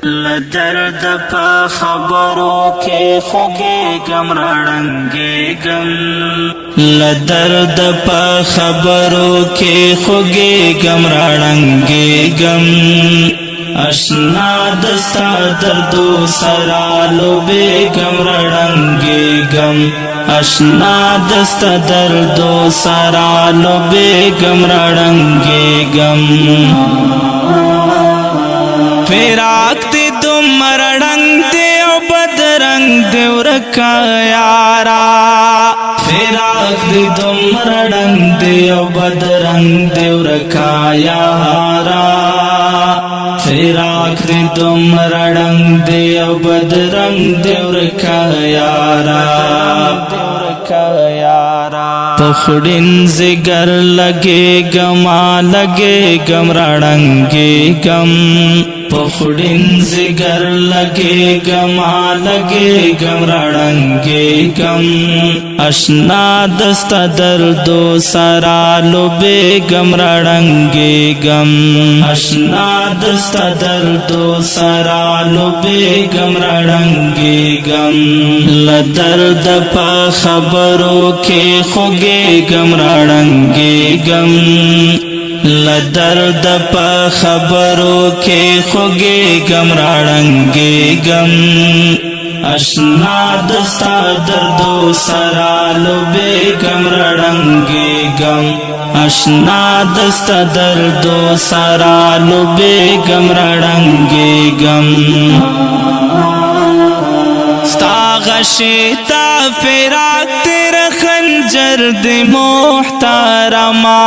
لدرد پا خبرو کے خوگیگم رڑنگیگم لدرد پا خبرو کے خوگیگم رڑنگیگم اشنا دستا دردو سرالو بیگم رڑنگیگم اشنا دستا دردو سرالو بیگم رڑنگیگم فراق دی دمر رنگ دی او بد رنگ دی ورکا یارا فراق دی دمر رنگ دی او بد رنگ دی ورکا یارا فراق دی دمر رنگ دی او بد رنگ دی ورکا یارا پخڑن زگر لگے گما لگے گم رڑنگے گم پخڑن زگر لگے گما لگے گم رڑنگے گم اشنا دستا دردو سرالو بیگم رڑنگے گم اشنا دستا دردو سرالو بیگم رڑنگے گم لدرد پا خبرو کے خوگے گم رڑنگے گم لدرد پا خبرو کے خوگے گم رڑنگے گم اشنا دستا دردو سرالو بیگم رڑنگے گم اشنا دستا دردو سرالو بیگم رڑنگے گم ستا غشیتا فراق تیر خنجر دی محترما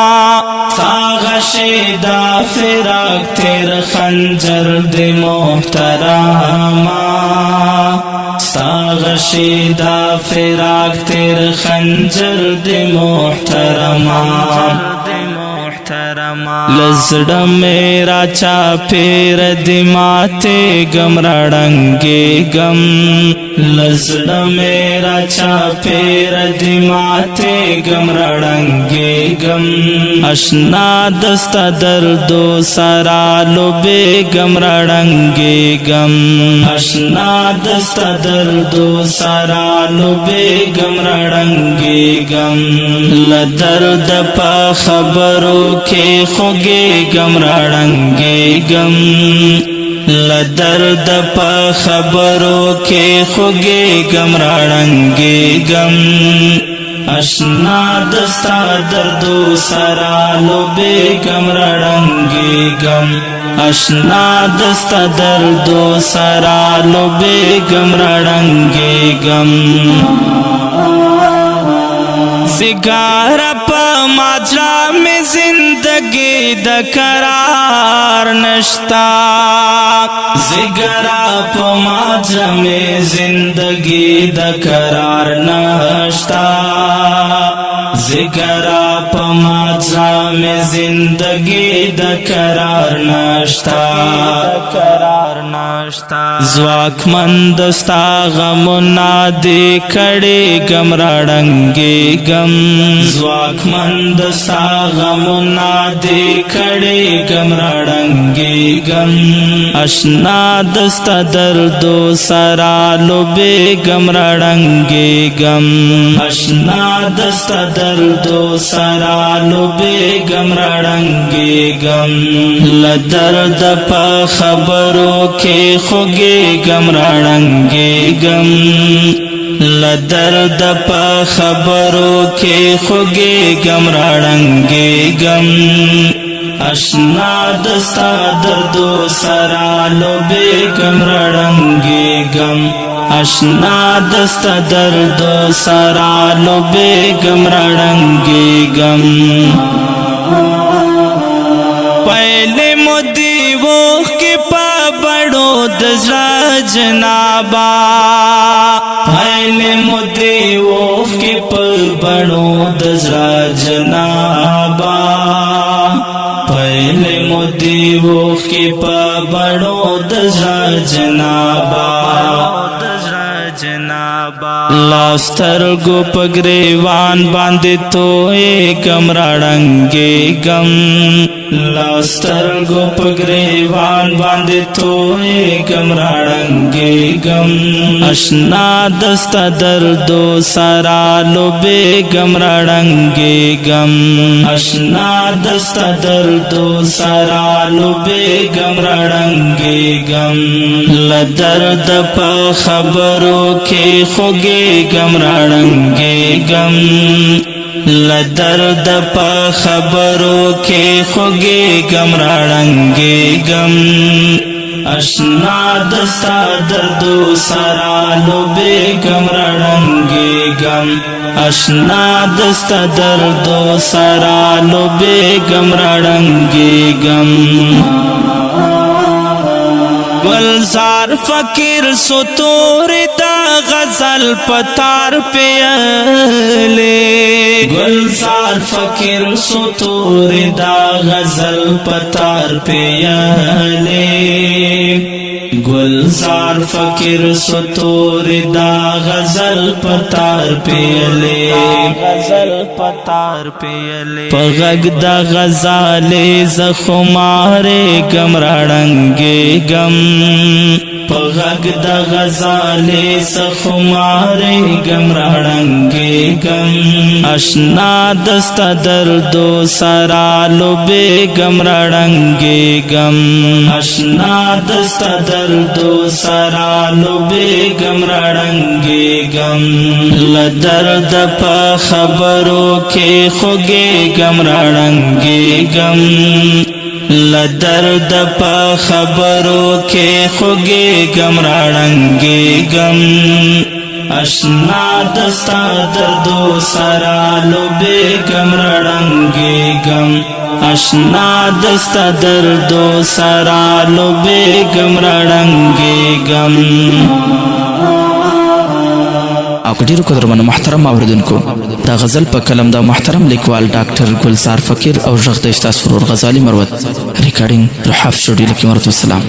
ستا غشیتا فراق تیر خنجر دی محترما ستا غشیتا فراق تیر خنجر دی محترما لزڑ میرا چا پیر دماتے گم رڑنگے گم لزڑ میرا چا پیر دماتے گم رڑنگے گم اشنا دستا دردو سرالو بیگم رڑنگے گم اشنا دستا دردو سرالو بیگم رڑنگے گم لدرد پا خبرو کے خوگے گم رڑنگے گم لدرد پا خبرو کے خوگے گم رڑنگے گم اشنا دستا دردو سرالو بیگم رڑنگے گم اشنا دستا دردو سرالو بیگم رڑنگے گم زگارا پا ماجرا میں زندگی دا قرار نشتا زگارا پا ماجرا میں زندگی دا قرار نشتا زگارا پا ماجرا میں زندگی دا قرار نشتا زواک مندستا غمنا دے کڑے گم رڑنگے گم زواک مندستا غمنا دے کڑے گم رڑنگے گم اشنا دستا دردو سرالو بیگم رڑنگے گم اشنا دستا دردو سرالو بیگم رڑنگے گم لدرد پا خبرو کے خوگے گم رڑنگے گم لدرد پا خبرو کے خوگے گم رڑنگے گم اشنا دستا دردو سرالو بیگم رڑنگے گم اشنا دستا دردو سرالو بیگم رڑنگے گم پہلے مدی وہ کے پا بڑو دزرا جنابا پہلے مدی وہ کے پا بڑو دزرا جنابا پہلے مدی وہ کے پا بڑو دزرا جنابا لاسترګو پګریوان باندې توې کم راړنګې غم لاسترګو پګریوان باندې توې کم راړنګې غم آشنا دستا دردو سارا لوبې غم راړنګې غم آشنا دستا دردو سارا لوبې غم راړنګې غم لدرد په خبرو کې خوږې غم راړنګې غم لدرد په خبرو کې خوږې غم راړنګې غم آشنا دستا دردو سارا لوبې غم راړنګې غم آشنا دستا دردو سارا لوبې غم راړنګې غم گلزار فقیر ستور دا غزل پتار پیالے گلزار فقیر ستور دا غزل پتار پیالے گلزار فقیر ستور دا غزل پتار پیالے غزل پتار پیالے پغگ دا غزال زخمارے غم راړنګې غم پغگ دا غزال زخمارے غم راړنګې غم آشنا دستا دردو سارا لوبې غم راړنګې غم آشنا دستا دردو سارا لوبې غم راړنګې غم لدرد په خبرو کې خوږې غم راړنګې غم لدرد په خبرو کې خوږې غم راړنګې غم آشنا دستا دردو سارا لوبې غم راړنګې غم آشنا دستا دردو سارا لوبې غم راړنګې غم او ډیرو قدرمنو محترم اوریدونکو دا غزل په کلم دا محترم لیکوال ډاکټر ګلزار فقیر او ژغ د استاد سرور غزالی مروت ریکارډینګ رحاب سټوډیو کې ورته سلام